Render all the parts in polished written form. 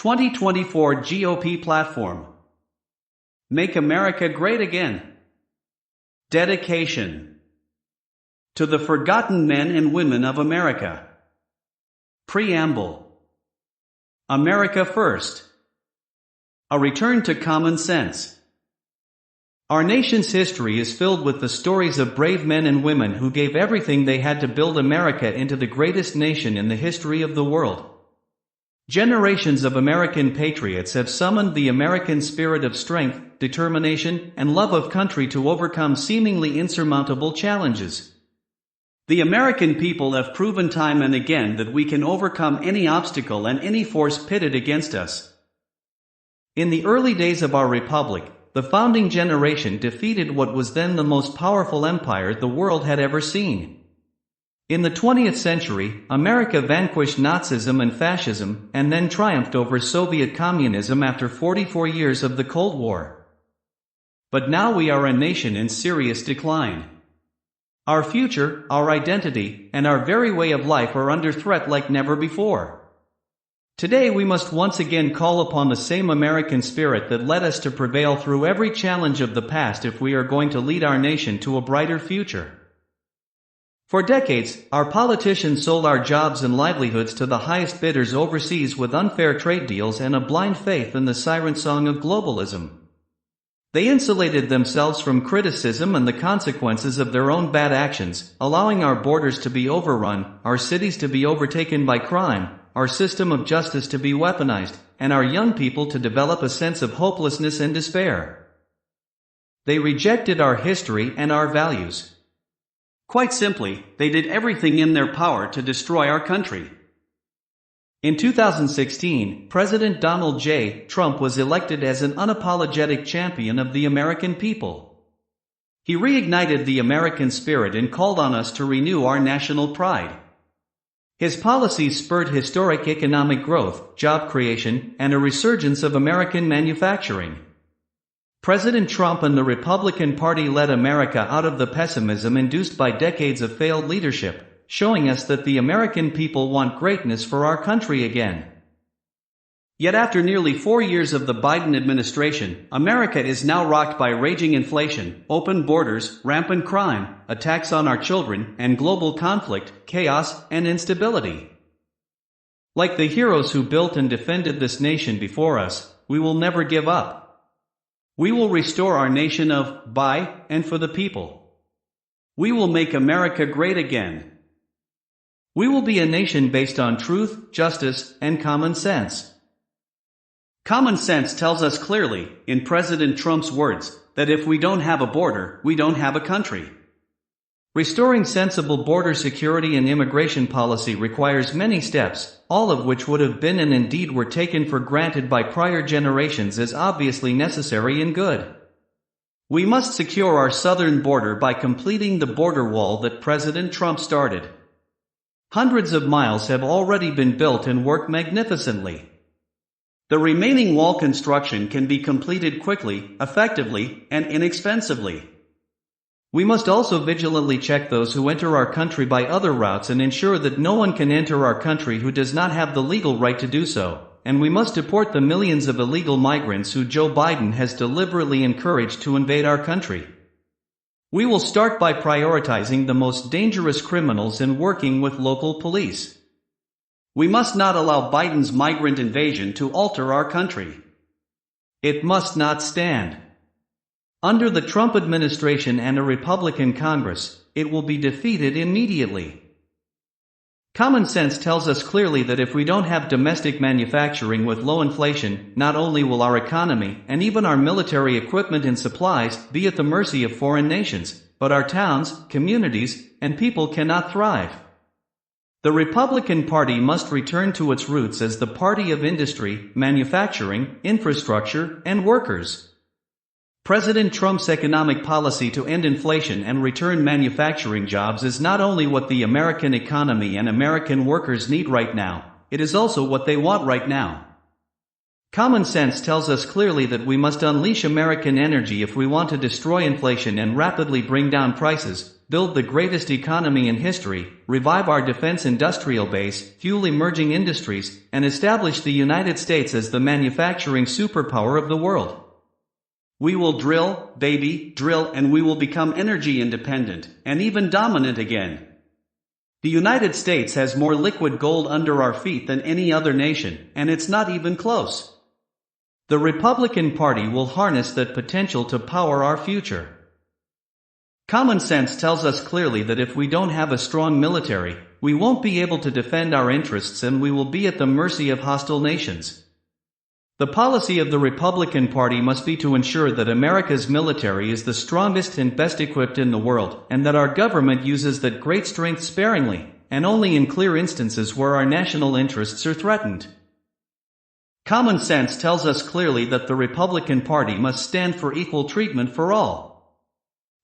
2024 GOP platform. Make America Great Again. Dedication to the forgotten men and women of America. Preamble. America First. A return to common sense. Our nation's history is filled with the stories of brave men and women who gave everything they had to build America into the greatest nation in the history of the world. Generations of American patriots have summoned the American spirit of strength, determination, and love of country to overcome seemingly insurmountable challenges. The American people have proven time and again that we can overcome any obstacle and any force pitted against us. In the early days of our republic, the founding generation defeated what was then the most powerful empire the world had ever seen. In the 20th century, America vanquished Nazism and fascism, and then triumphed over Soviet communism after 44 years of the Cold War. But now we are a nation in serious decline. Our future, our identity, and our very way of life are under threat like never before. Today we must once again call upon the same American spirit that led us to prevail through every challenge of the past if we are going to lead our nation to a brighter future. For decades, our politicians sold our jobs and livelihoods to the highest bidders overseas with unfair trade deals and a blind faith in the siren song of globalism. They insulated themselves from criticism and the consequences of their own bad actions, allowing our borders to be overrun, our cities to be overtaken by crime, our system of justice to be weaponized, and our young people to develop a sense of hopelessness and despair. They rejected our history and our values. Quite simply, they did everything in their power to destroy our country. In 2016, President Donald J. Trump was elected as an unapologetic champion of the American people. He reignited the American spirit and called on us to renew our national pride. His policies spurred historic economic growth, job creation, and a resurgence of American manufacturing. President Trump and the Republican Party led America out of the pessimism induced by decades of failed leadership, showing us that the American people want greatness for our country again. Yet after nearly 4 years of the Biden administration, America is now rocked by raging inflation, open borders, rampant crime, attacks on our children, and global conflict, chaos, and instability. Like the heroes who built and defended this nation before us, we will never give up. We will restore our nation of, by, and for the people. We will make America great again. We will be a nation based on truth, justice, and common sense. Common sense tells us clearly, in President Trump's words, that if we don't have a border, we don't have a country. Restoring sensible border security and immigration policy requires many steps, all of which would have been and indeed were taken for granted by prior generations as obviously necessary and good. We must secure our southern border by completing the border wall that President Trump started. Hundreds of miles have already been built and work magnificently. The remaining wall construction can be completed quickly, effectively, and inexpensively. We must also vigilantly check those who enter our country by other routes and ensure that no one can enter our country who does not have the legal right to do so, and we must deport the millions of illegal migrants who Joe Biden has deliberately encouraged to invade our country. We will start by prioritizing the most dangerous criminals and working with local police. We must not allow Biden's migrant invasion to alter our country. It must not stand. Under the Trump administration and a Republican Congress, it will be defeated immediately. Common sense tells us clearly that if we don't have domestic manufacturing with low inflation, not only will our economy and even our military equipment and supplies be at the mercy of foreign nations, but our towns, communities, and people cannot thrive. The Republican Party must return to its roots as the party of industry, manufacturing, infrastructure, and workers. President Trump's economic policy to end inflation and return manufacturing jobs is not only what the American economy and American workers need right now, it is also what they want right now. Common sense tells us clearly that we must unleash American energy if we want to destroy inflation and rapidly bring down prices, build the greatest economy in history, revive our defense industrial base, fuel emerging industries, and establish the United States as the manufacturing superpower of the world. We will drill, baby, drill, and we will become energy independent, and even dominant again. The United States has more liquid gold under our feet than any other nation, and it's not even close. The Republican Party will harness that potential to power our future. Common sense tells us clearly that if we don't have a strong military, we won't be able to defend our interests and we will be at the mercy of hostile nations. The policy of the Republican Party must be to ensure that America's military is the strongest and best equipped in the world, and that our government uses that great strength sparingly, and only in clear instances where our national interests are threatened. Common sense tells us clearly that the Republican Party must stand for equal treatment for all.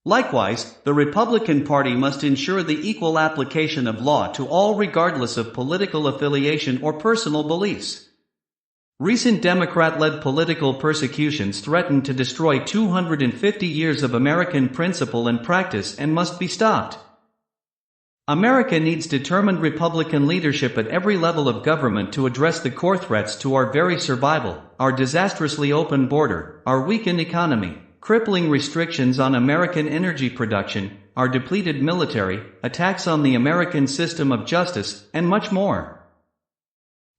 Likewise, the Republican Party must ensure the equal application of law to all regardless of political affiliation or personal beliefs. Recent Democrat-led political persecutions threaten to destroy 250 years of American principle and practice and must be stopped. America needs determined Republican leadership at every level of government to address the core threats to our very survival: our disastrously open border, our weakened economy, crippling restrictions on American energy production, our depleted military, attacks on the American system of justice, and much more.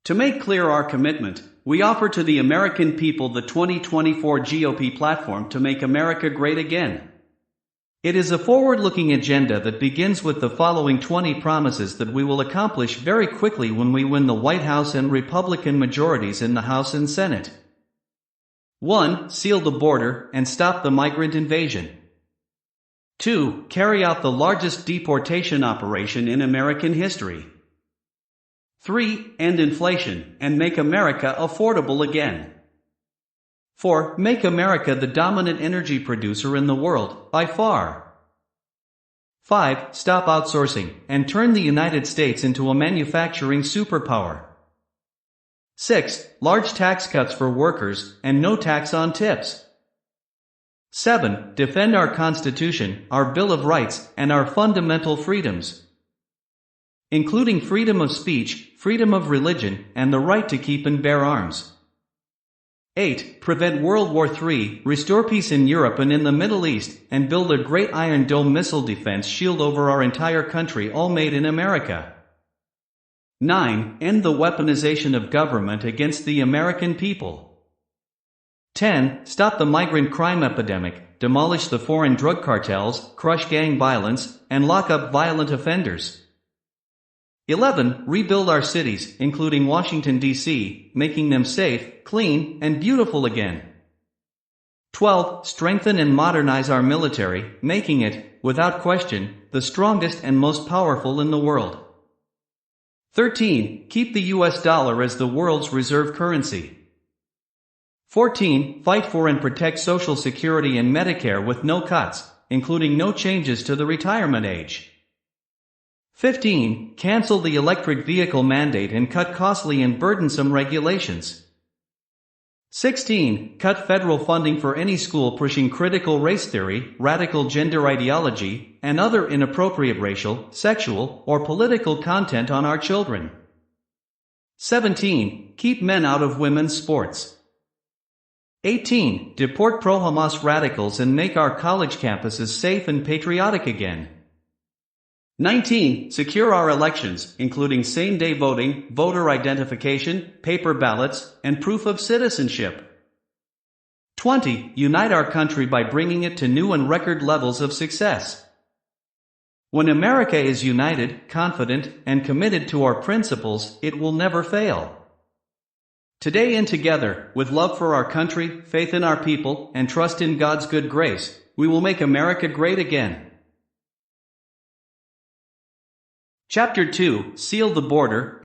To make clear our commitment, we offer to the American people the 2024 GOP platform to make America great again. It is a forward-looking agenda that begins with the following 20 promises that we will accomplish very quickly when we win the White House and Republican majorities in the House and Senate. 1. Seal the border and stop the migrant invasion. 2. Carry out the largest deportation operation in American history. 3. End inflation and make America affordable again. 4. Make America the dominant energy producer in the world, by far. 5. Stop outsourcing, and turn the United States into a manufacturing superpower. 6. Large tax cuts for workers, and no tax on tips. 7. Defend our Constitution, our Bill of Rights, and our fundamental freedoms, including freedom of speech, freedom of religion, and the right to keep and bear arms. 8. Prevent World War III, restore peace in Europe and in the Middle East, and build a great Iron Dome missile defense shield over our entire country, all made in America. 9. End the weaponization of government against the American people. 10. Stop the migrant crime epidemic, demolish the foreign drug cartels, crush gang violence, and lock up violent offenders. 11. Rebuild our cities, including Washington, D.C., making them safe, clean, and beautiful again. 12. Strengthen and modernize our military, making it, without question, the strongest and most powerful in the world. 13. Keep the U.S. dollar as the world's reserve currency. 14. Fight for and protect Social Security and Medicare with no cuts, including no changes to the retirement age. 15. Cancel the electric vehicle mandate and cut costly and burdensome regulations. 16. Cut federal funding for any school pushing critical race theory, radical gender ideology, and other inappropriate racial, sexual, or political content on our children. 17. Keep men out of women's sports. 18. Deport pro-Hamas radicals and make our college campuses safe and patriotic again. 19. Secure our elections, including same-day voting, voter identification, paper ballots, and proof of citizenship. 20. Unite our country by bringing it to new and record levels of success. When America is united, confident, and committed to our principles, it will never fail. Today and together, with love for our country, faith in our people, and trust in God's good grace, we will make America great again. Chapter 2. Seal the border.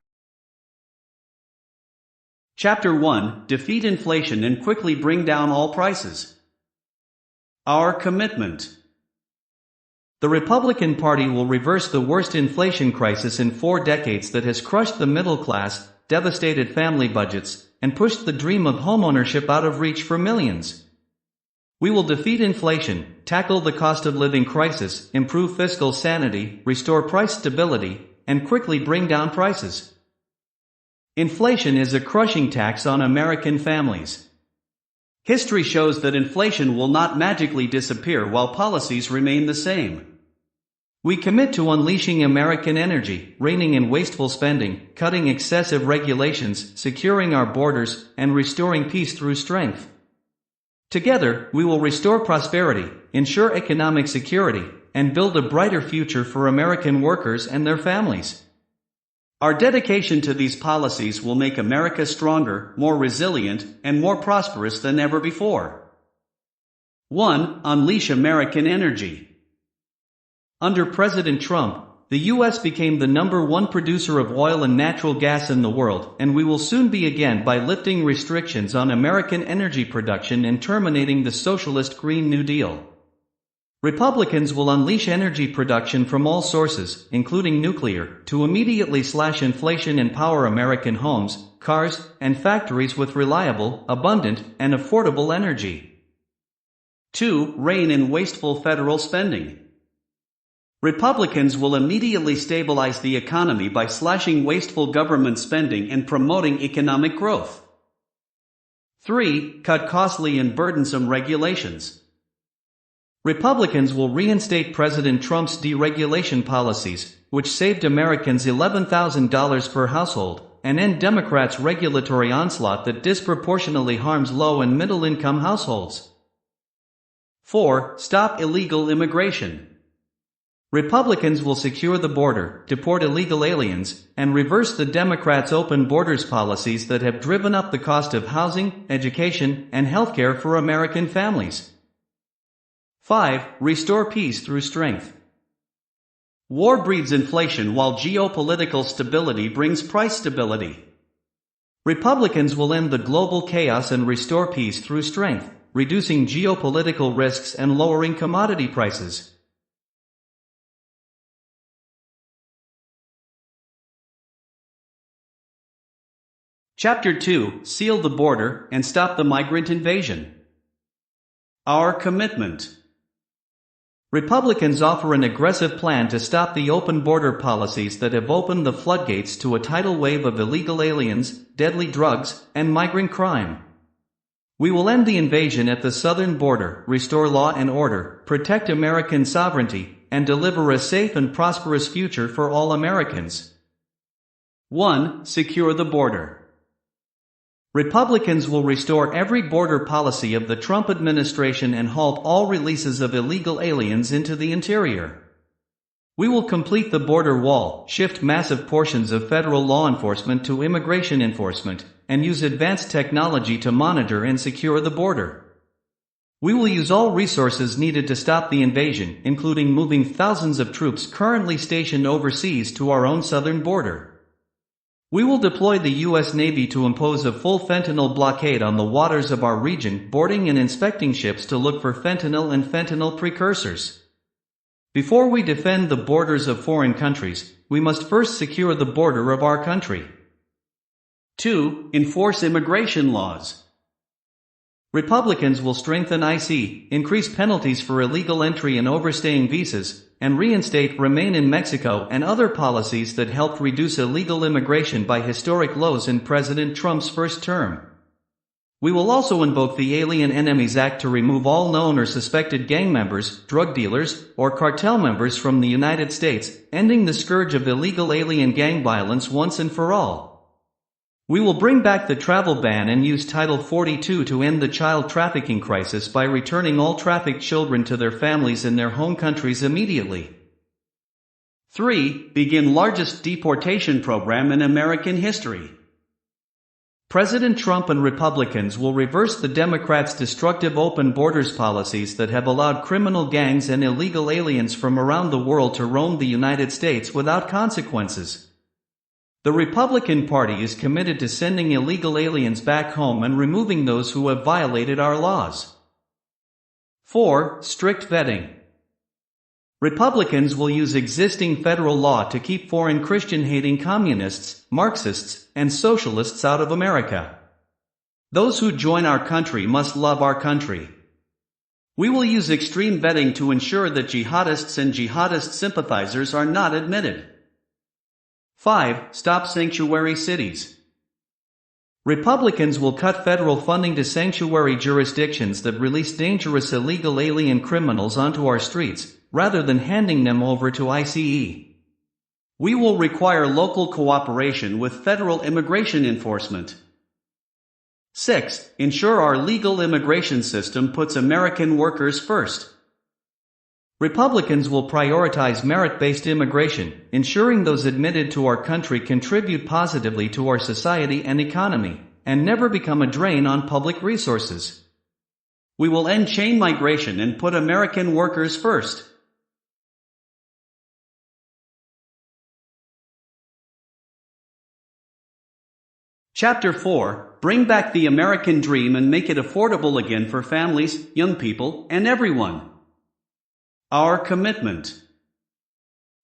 Chapter 1. Defeat inflation and quickly bring down all prices. Our commitment. The Republican Party will reverse the worst inflation crisis in 4 decades that has crushed the middle class, devastated family budgets, and pushed the dream of homeownership out of reach for millions. We will defeat inflation, tackle the cost of living crisis, improve fiscal sanity, restore price stability, and quickly bring down prices. Inflation is a crushing tax on American families. History shows that inflation will not magically disappear while policies remain the same. We commit to unleashing American energy, reining in wasteful spending, cutting excessive regulations, securing our borders, and restoring peace through strength. Together, we will restore prosperity, ensure economic security, and build a brighter future for American workers and their families. Our dedication to these policies will make America stronger, more resilient, and more prosperous than ever before. 1. Unleash American energy. Under President Trump, the U.S. became the #1 producer of oil and natural gas in the world, and we will soon be again by lifting restrictions on American energy production and terminating the socialist Green New Deal. Republicans will unleash energy production from all sources, including nuclear, to immediately slash inflation and power American homes, cars, and factories with reliable, abundant, and affordable energy. 2. Rein in wasteful federal spending. Republicans will immediately stabilize the economy by slashing wasteful government spending and promoting economic growth. 3. Cut costly and burdensome regulations. Republicans will reinstate President Trump's deregulation policies, which saved Americans $11,000 per household, and end Democrats' regulatory onslaught that disproportionately harms low- and middle-income households. 4. Stop illegal immigration. Republicans will secure the border, deport illegal aliens, and reverse the Democrats' open borders policies that have driven up the cost of housing, education, and healthcare for American families. 5. Restore peace through strength. War breeds inflation while geopolitical stability brings price stability. Republicans will end the global chaos and restore peace through strength, reducing geopolitical risks and lowering commodity prices. Chapter 2. Seal the border and stop the migrant invasion. Our commitment. Republicans offer an aggressive plan to stop the open border policies that have opened the floodgates to a tidal wave of illegal aliens, deadly drugs, and migrant crime. We will end the invasion at the southern border, restore law and order, protect American sovereignty, and deliver a safe and prosperous future for all Americans. 1. Secure the border. Republicans will restore every border policy of the Trump administration and halt all releases of illegal aliens into the interior. We will complete the border wall, shift massive portions of federal law enforcement to immigration enforcement, and use advanced technology to monitor and secure the border. We will use all resources needed to stop the invasion, including moving thousands of troops currently stationed overseas to our own southern border. We will deploy the U.S. Navy to impose a full fentanyl blockade on the waters of our region, boarding and inspecting ships to look for fentanyl and fentanyl precursors. Before we defend the borders of foreign countries, we must first secure the border of our country. 2. Enforce immigration laws. Republicans will strengthen IC, increase penalties for illegal entry and overstaying visas, and reinstate Remain in Mexico and other policies that helped reduce illegal immigration by historic lows in President Trump's first term. We will also invoke the Alien Enemies Act to remove all known or suspected gang members, drug dealers, or cartel members from the United States, ending the scourge of illegal alien gang violence once and for all. We will bring back the travel ban and use Title 42 to end the child trafficking crisis by returning all trafficked children to their families in their home countries immediately. 3. Begin largest deportation program in American history. President Trump and Republicans will reverse the Democrats' destructive open borders policies that have allowed criminal gangs and illegal aliens from around the world to roam the United States without consequences. The Republican Party is committed to sending illegal aliens back home and removing those who have violated our laws. 4. Strict vetting. Republicans will use existing federal law to keep foreign Christian-hating communists, Marxists, and socialists out of America. Those who join our country must love our country. We will use extreme vetting to ensure that jihadists and jihadist sympathizers are not admitted. 5. Stop sanctuary cities. Republicans will cut federal funding to sanctuary jurisdictions that release dangerous illegal alien criminals onto our streets, rather than handing them over to ICE. We will require local cooperation with federal immigration enforcement. 6. Ensure our legal immigration system puts American workers first. Republicans will prioritize merit-based immigration, ensuring those admitted to our country contribute positively to our society and economy, and never become a drain on public resources. We will end chain migration and put American workers first. Chapter 4. Bring back the American dream and make it affordable again for families, young people, and everyone. Our commitment.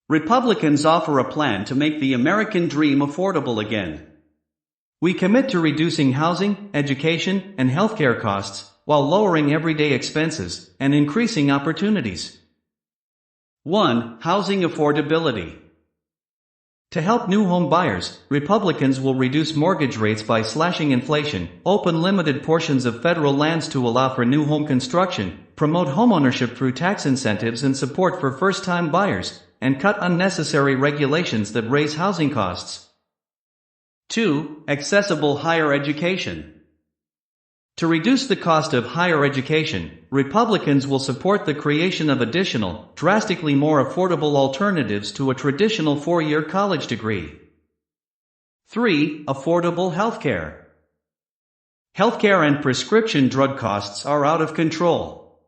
Republicans offer a plan to make the American dream affordable again. We commit to reducing housing, education, and healthcare costs, while lowering everyday expenses and increasing opportunities. 1. Housing affordability. To help new home buyers, Republicans will reduce mortgage rates by slashing inflation, open limited portions of federal lands to allow for new home construction, promote homeownership through tax incentives and support for first-time buyers, and cut unnecessary regulations that raise housing costs. 2. Accessible higher education. To reduce the cost of higher education, Republicans will support the creation of additional, drastically more affordable alternatives to a traditional four-year college degree. 3. Affordable healthcare. Healthcare and prescription drug costs are out of control.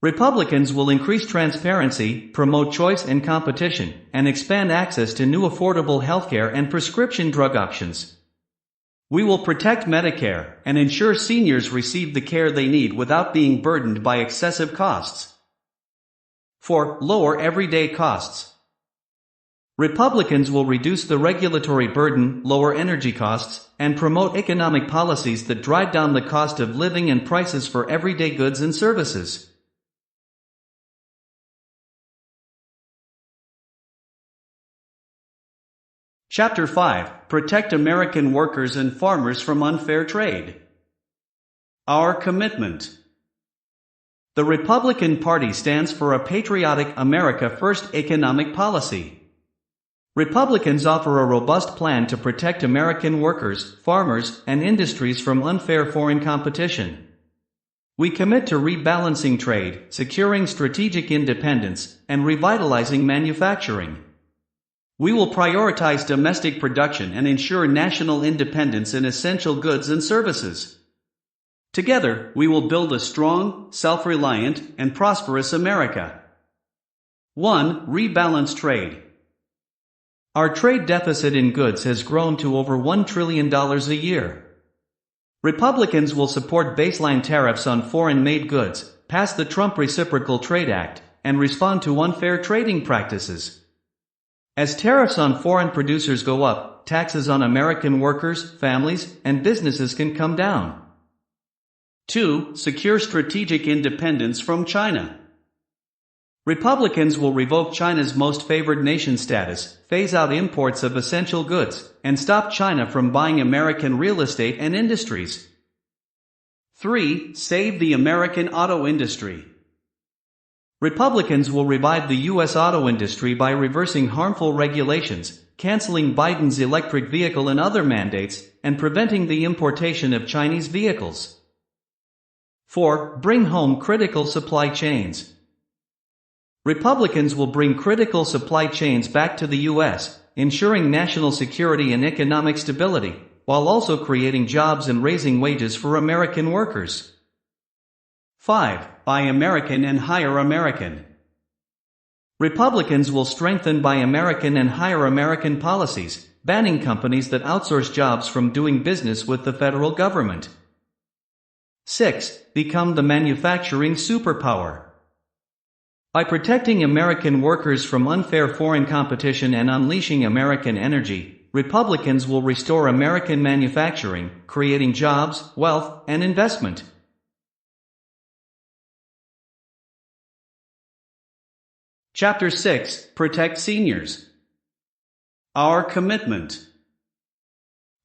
Republicans will increase transparency, promote choice and competition, and expand access to new affordable healthcare and prescription drug options. We will protect Medicare and ensure seniors receive the care they need without being burdened by excessive costs. 4. Lower everyday costs. Republicans will reduce the regulatory burden, lower energy costs, and promote economic policies that drive down the cost of living and prices for everyday goods and services. Chapter 5. Protect American workers and farmers from unfair trade. Our commitment. The Republican Party stands for a patriotic, America First economic policy. Republicans offer a robust plan to protect American workers, farmers, and industries from unfair foreign competition. We commit to rebalancing trade, securing strategic independence, and revitalizing manufacturing. We will prioritize domestic production and ensure national independence in essential goods and services. Together, we will build a strong, self-reliant, and prosperous America. 1. Rebalance trade. Our trade deficit in goods has grown to over $1 trillion a year. Republicans will support baseline tariffs on foreign-made goods, pass the Trump Reciprocal Trade Act, and respond to unfair trading practices. As tariffs on foreign producers go up, taxes on American workers, families, and businesses can come down. 2. Secure strategic independence from China. Republicans will revoke China's most favored nation status, phase out imports of essential goods, and stop China from buying American real estate and industries. 3. Save the American auto industry. Republicans will revive the U.S. auto industry by reversing harmful regulations, canceling Biden's electric vehicle and other mandates, and preventing the importation of Chinese vehicles. 4. Bring home critical supply chains. Republicans will bring critical supply chains back to the U.S., ensuring national security and economic stability, while also creating jobs and raising wages for American workers. 5. Buy American and hire American. Republicans will strengthen Buy American and hire American policies, banning companies that outsource jobs from doing business with the federal government. 6. Become the manufacturing superpower. By protecting American workers from unfair foreign competition and unleashing American energy, Republicans will restore American manufacturing, creating jobs, wealth, and investment. Chapter 6: Protect Seniors. Our commitment.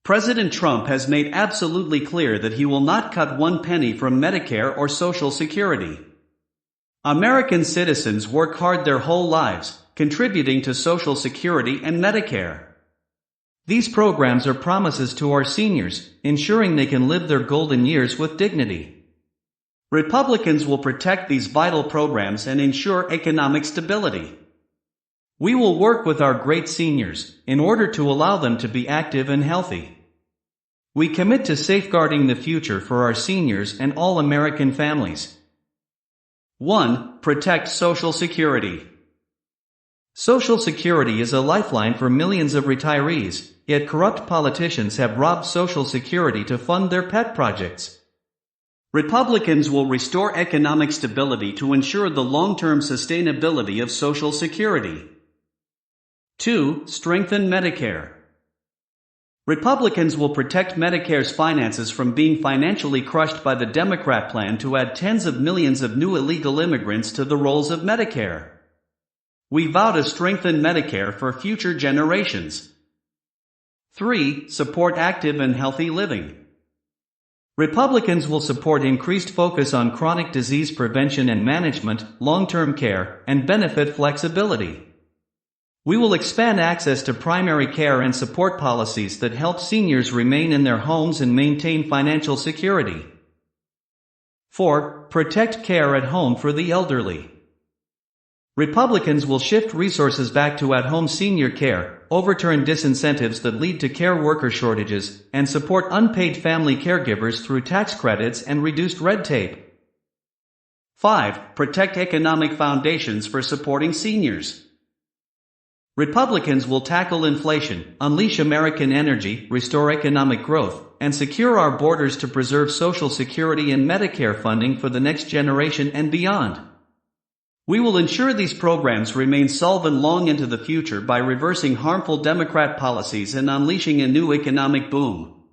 President Trump has made absolutely clear that he will not cut one penny from Medicare or Social Security. American citizens work hard their whole lives, contributing to Social Security and Medicare. These programs are promises to our seniors, ensuring they can live their golden years with dignity. Republicans will protect these vital programs and ensure economic stability. We will work with our great seniors, in order to allow them to be active and healthy. We commit to safeguarding the future for our seniors and all American families. 1. Protect Social Security. Social Security is a lifeline for millions of retirees, yet corrupt politicians have robbed Social Security to fund their pet projects. Republicans will restore economic stability to ensure the long-term sustainability of Social Security. 2. Strengthen Medicare. Republicans will protect Medicare's finances from being financially crushed by the Democrat plan to add tens of millions of new illegal immigrants to the rolls of Medicare. We vow to strengthen Medicare for future generations. 3. Support active and healthy living. Republicans will support increased focus on chronic disease prevention and management, long-term care, and benefit flexibility. We will expand access to primary care and support policies that help seniors remain in their homes and maintain financial security. 4. Protect care at home for the elderly. Republicans will shift resources back to at-home senior care, overturn disincentives that lead to care worker shortages, and support unpaid family caregivers through tax credits and reduced red tape. 5. Protect economic foundations for supporting seniors. Republicans will tackle inflation, unleash American energy, restore economic growth, and secure our borders to preserve Social Security and Medicare funding for the next generation and beyond. We will ensure these programs remain solvent long into the future by reversing harmful Democrat policies and unleashing a new economic boom.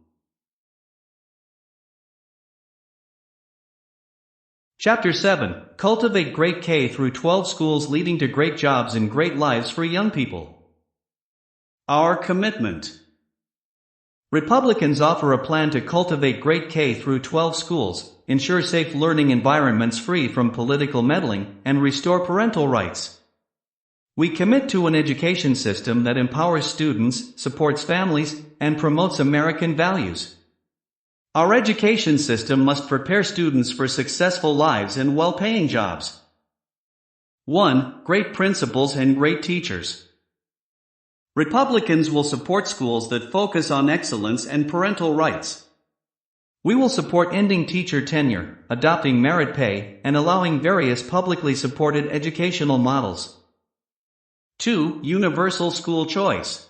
Chapter 7: Cultivate great K-12 schools leading to great jobs and great lives for young people. Our commitment. Republicans offer a plan to cultivate great K-12 schools, ensure safe learning environments free from political meddling, and restore parental rights. We commit to an education system that empowers students, supports families, and promotes American values. Our education system must prepare students for successful lives and well-paying jobs. 1. Great principals and great teachers. Republicans will support schools that focus on excellence and parental rights. We will support ending teacher tenure, adopting merit pay, and allowing various publicly supported educational models. 2. Universal school choice.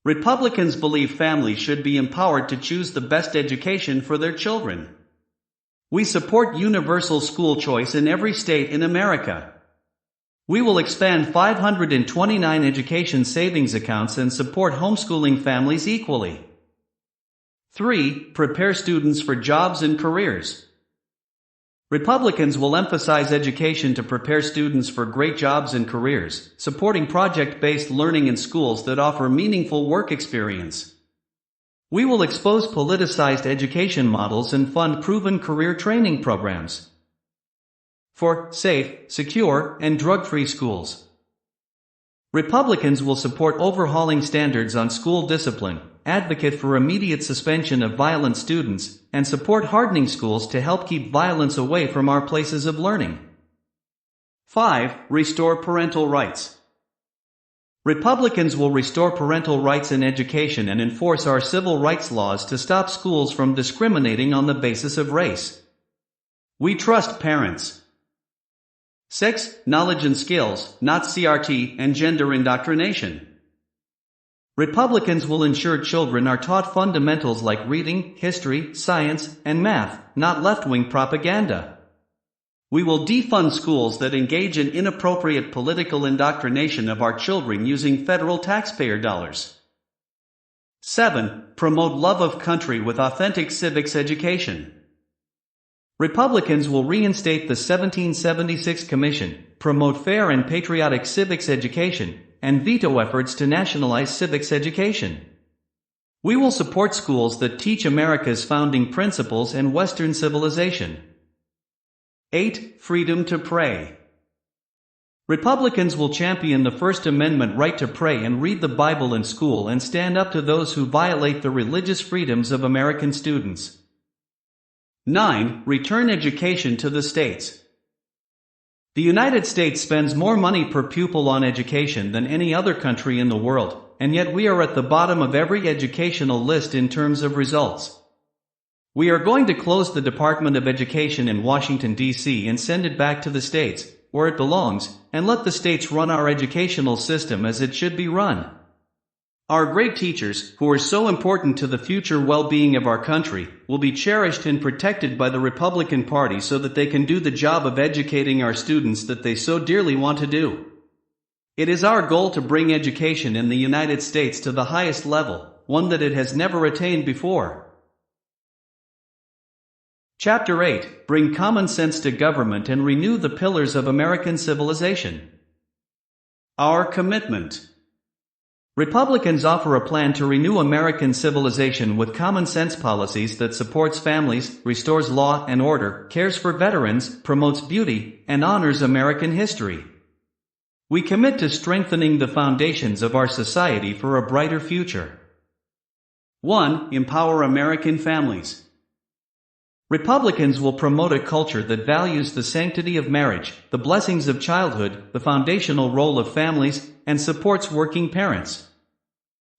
Republicans believe families should be empowered to choose the best education for their children. We support universal school choice in every state in America. We will expand 529 education savings accounts and support homeschooling families equally. 3. Prepare students for jobs and careers. Republicans will emphasize education to prepare students for great jobs and careers, supporting project-based learning in schools that offer meaningful work experience. We will expose politicized education models and fund proven career training programs. 4. Safe, secure, and drug-free schools. Republicans will support overhauling standards on school discipline, advocate for immediate suspension of violent students, and support hardening schools to help keep violence away from our places of learning. 5. Restore parental rights. Republicans will restore parental rights in education and enforce our civil rights laws to stop schools from discriminating on the basis of race. We trust parents. 6. Knowledge and skills, not CRT and gender indoctrination. Republicans will ensure children are taught fundamentals like reading, history, science, and math, not left-wing propaganda. We will defund schools that engage in inappropriate political indoctrination of our children using federal taxpayer dollars. 7. Promote love of country with authentic civics education. Republicans will reinstate the 1776 Commission, promote fair and patriotic civics education, and veto efforts to nationalize civics education. We will support schools that teach America's founding principles and Western civilization. 8. Freedom to pray. Republicans will champion the First Amendment right to pray and read the Bible in school and stand up to those who violate the religious freedoms of American students. 9. Return education to the states. The United States spends more money per pupil on education than any other country in the world, and yet we are at the bottom of every educational list in terms of results. We are going to close the Department of Education in Washington, D.C. and send it back to the states, where it belongs, and let the states run our educational system as it should be run. Our great teachers, who are so important to the future well-being of our country, will be cherished and protected by the Republican Party so that they can do the job of educating our students that they so dearly want to do. It is our goal to bring education in the United States to the highest level, one that it has never attained before. Chapter 8. Bring common sense to government and renew the pillars of American civilization. Our commitment. Republicans offer a plan to renew American civilization with common sense policies that supports families, restores law and order, cares for veterans, promotes beauty, and honors American history. We commit to strengthening the foundations of our society for a brighter future. 1. Empower American families. Republicans will promote a culture that values the sanctity of marriage, the blessings of childhood, the foundational role of families, and supports working parents.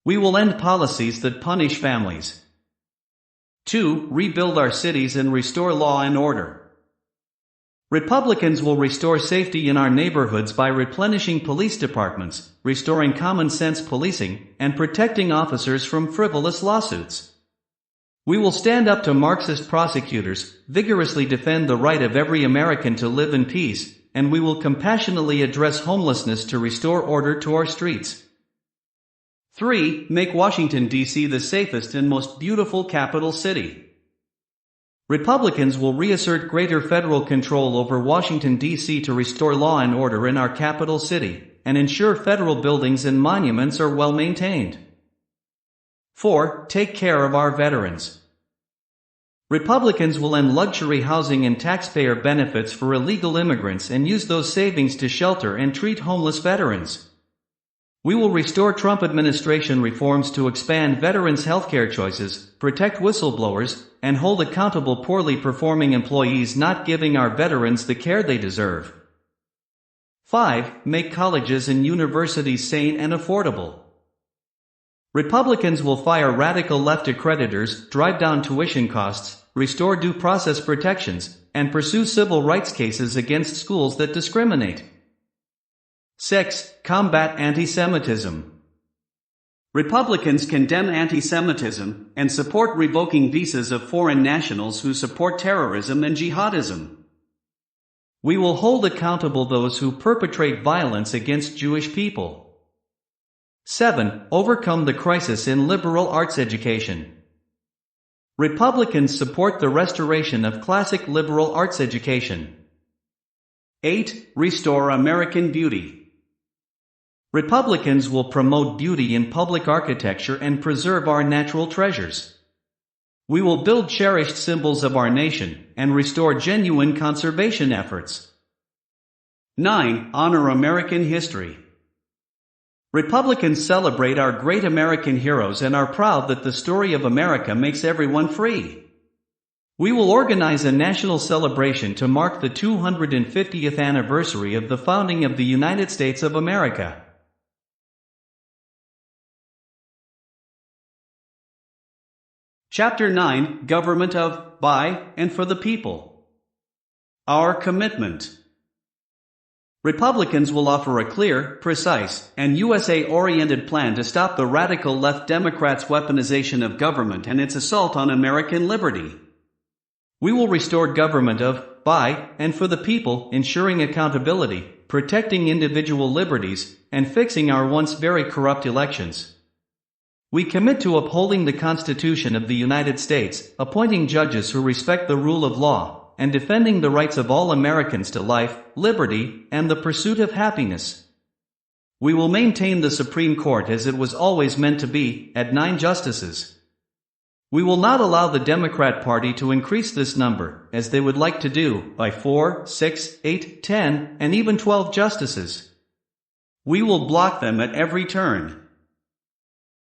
We will end policies that punish families. 2. Rebuild our cities and restore law and order. Republicans will restore safety in our neighborhoods by replenishing police departments, restoring common sense policing, and protecting officers from frivolous lawsuits. We will stand up to Marxist prosecutors, vigorously defend the right of every American to live in peace, and we will compassionately address homelessness to restore order to our streets. 3. Make Washington, D.C. the safest and most beautiful capital city. Republicans will reassert greater federal control over Washington, D.C. to restore law and order in our capital city, and ensure federal buildings and monuments are well maintained. 4. Take care of our veterans. Republicans will end luxury housing and taxpayer benefits for illegal immigrants and use those savings to shelter and treat homeless veterans. We will restore Trump administration reforms to expand veterans' healthcare choices, protect whistleblowers, and hold accountable poorly performing employees not giving our veterans the care they deserve. 5. Make colleges and universities sane and affordable. Republicans will fire radical left accreditors, drive down tuition costs, restore due process protections, and pursue civil rights cases against schools that discriminate. 6. Combat anti-Semitism. Republicans condemn anti-Semitism and support revoking visas of foreign nationals who support terrorism and jihadism. We will hold accountable those who perpetrate violence against Jewish people. 7. Overcome the crisis in liberal arts education. Republicans support the restoration of classic liberal arts education. 8. Restore American beauty. Republicans will promote beauty in public architecture and preserve our natural treasures. We will build cherished symbols of our nation and restore genuine conservation efforts. 9. Honor American history. Republicans celebrate our great American heroes and are proud that the story of America makes everyone free. We will organize a national celebration to mark the 250th anniversary of the founding of the United States of America. Chapter 9. Government of, by, and for the people. Our commitment. Republicans will offer a clear, precise, and USA-oriented plan to stop the radical left Democrats' weaponization of government and its assault on American liberty. We will restore government of, by, and for the people, ensuring accountability, protecting individual liberties, and fixing our once very corrupt elections. We commit to upholding the Constitution of the United States, appointing judges who respect the rule of law, and defending the rights of all Americans to life, liberty, and the pursuit of happiness. We will maintain the Supreme Court as it was always meant to be, at 9 justices. We will not allow the Democrat Party to increase this number, as they would like to do, by 4, 6, 8, 10, and even 12 justices. We will block them at every turn.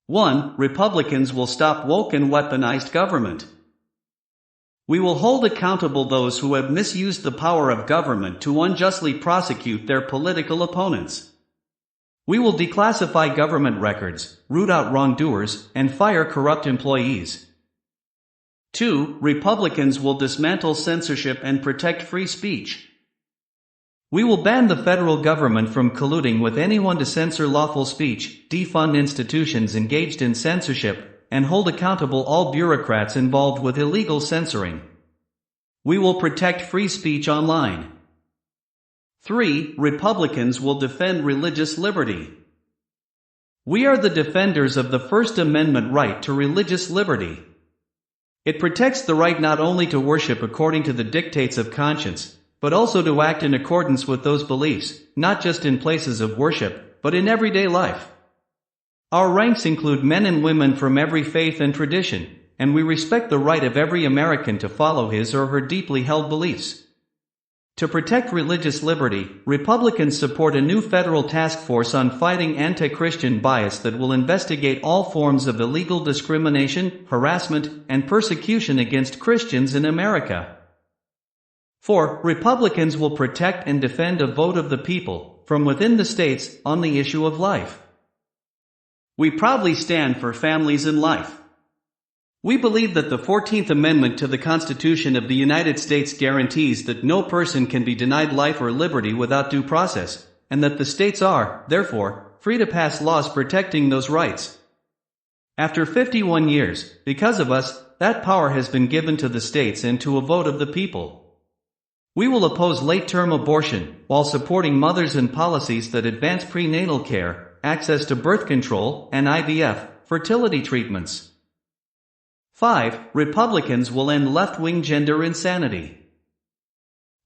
1. Republicans will stop woke and weaponized government. We will hold accountable those who have misused the power of government to unjustly prosecute their political opponents. We will declassify government records, root out wrongdoers, and fire corrupt employees. 2. Republicans will dismantle censorship and protect free speech. We will ban the federal government from colluding with anyone to censor lawful speech, defund institutions engaged in censorship, and hold accountable all bureaucrats involved with illegal censoring. We will protect free speech online. 3. Republicans will defend religious liberty. We are the defenders of the First Amendment right to religious liberty. It protects the right not only to worship according to the dictates of conscience, but also to act in accordance with those beliefs, not just in places of worship, but in everyday life. Our ranks include men and women from every faith and tradition, and we respect the right of every American to follow his or her deeply held beliefs. To protect religious liberty, Republicans support a new federal task force on fighting anti-Christian bias that will investigate all forms of illegal discrimination, harassment, and persecution against Christians in America. 4. Republicans will protect and defend a vote of the people, from within the states, on the issue of life. We proudly stand for families and life. We believe that the 14th Amendment to the Constitution of the United States guarantees that no person can be denied life or liberty without due process, and that the states are, therefore, free to pass laws protecting those rights. After 51 years, because of us, that power has been given to the states and to a vote of the people. We will oppose late-term abortion, while supporting mothers and policies that advance prenatal care, access to birth control, and IVF, fertility treatments. 5. Republicans will end left-wing gender insanity.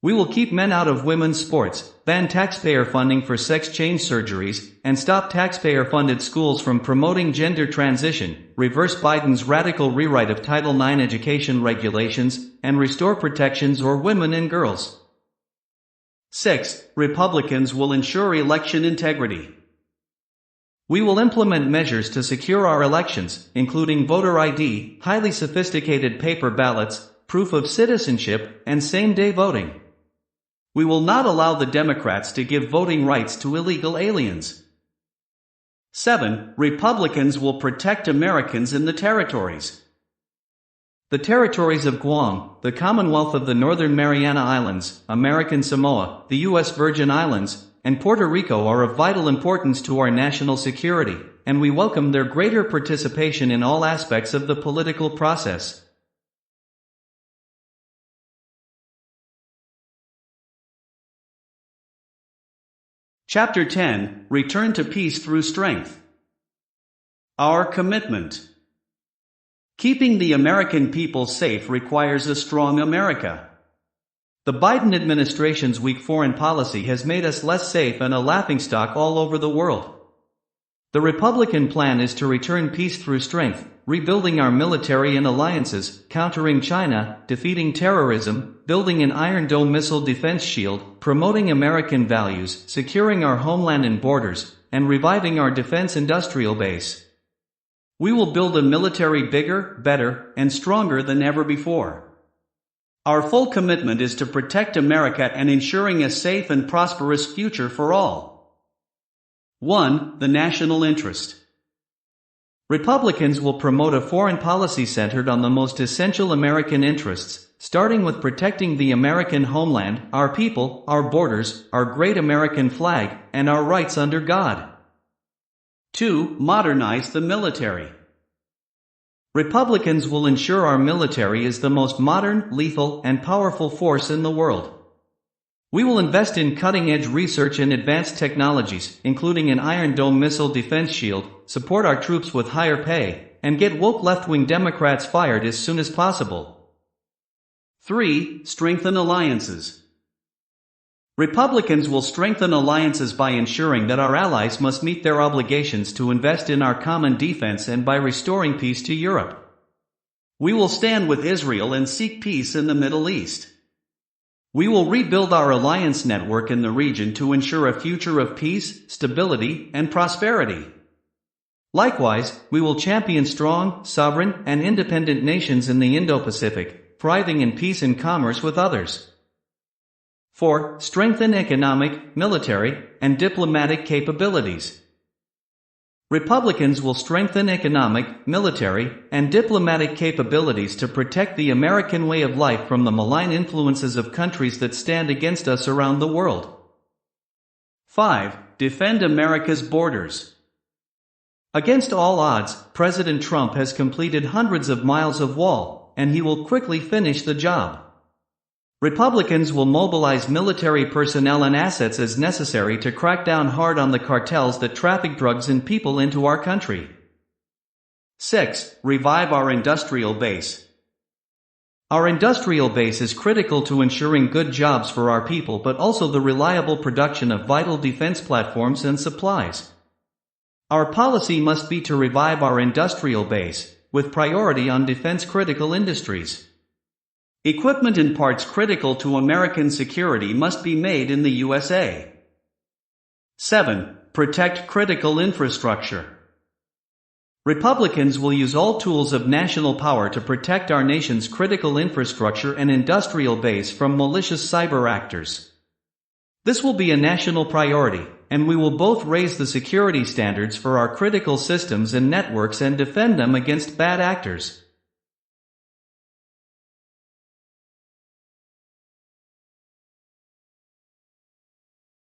We will keep men out of women's sports, ban taxpayer funding for sex change surgeries, and stop taxpayer-funded schools from promoting gender transition, reverse Biden's radical rewrite of Title IX education regulations, and restore protections for women and girls. 6. Republicans will ensure election integrity. We will implement measures to secure our elections, including voter ID, highly sophisticated paper ballots, proof of citizenship, and same-day voting. We will not allow the Democrats to give voting rights to illegal aliens. 7. Republicans will protect Americans in the territories. The territories of Guam, the Commonwealth of the Northern Mariana Islands, American Samoa, the U.S. Virgin Islands, and Puerto Rico are of vital importance to our national security, and we welcome their greater participation in all aspects of the political process. Chapter 10. Return to Peace Through Strength. Our commitment. Keeping the American people safe requires a strong America. The Biden administration's weak foreign policy has made us less safe and a laughingstock all over the world. The Republican plan is to return peace through strength, rebuilding our military and alliances, countering China, defeating terrorism, building an Iron Dome missile defense shield, promoting American values, securing our homeland and borders, and reviving our defense industrial base. We will build a military bigger, better, and stronger than ever before. Our full commitment is to protect America and ensuring a safe and prosperous future for all. 1. The national interest. Republicans will promote a foreign policy centered on the most essential American interests, starting with protecting the American homeland, our people, our borders, our great American flag, and our rights under God. 2. Modernize the military. Republicans will ensure our military is the most modern, lethal, and powerful force in the world. We will invest in cutting-edge research and advanced technologies, including an Iron Dome missile defense shield, support our troops with higher pay, and get woke left-wing Democrats fired as soon as possible. 3. Strengthen alliances. Republicans will strengthen alliances by ensuring that our allies must meet their obligations to invest in our common defense and by restoring peace to Europe. We will stand with Israel and seek peace in the Middle East. We will rebuild our alliance network in the region to ensure a future of peace, stability, and prosperity. Likewise, we will champion strong, sovereign, and independent nations in the Indo-Pacific, thriving in peace and commerce with others. 4. Strengthen economic, military, and diplomatic capabilities. Republicans will strengthen economic, military, and diplomatic capabilities to protect the American way of life from the malign influences of countries that stand against us around the world. 5. Defend America's borders. Against all odds, President Trump has completed hundreds of miles of wall, and he will quickly finish the job. Republicans will mobilize military personnel and assets as necessary to crack down hard on the cartels that traffic drugs and people into our country. 6. Revive our industrial base. Our industrial base is critical to ensuring good jobs for our people but also the reliable production of vital defense platforms and supplies. Our policy must be to revive our industrial base, with priority on defense-critical industries. Equipment and parts critical to American security must be made in the USA. 7. Protect critical infrastructure. Republicans will use all tools of national power to protect our nation's critical infrastructure and industrial base from malicious cyber actors. This will be a national priority, and we will both raise the security standards for our critical systems and networks and defend them against bad actors.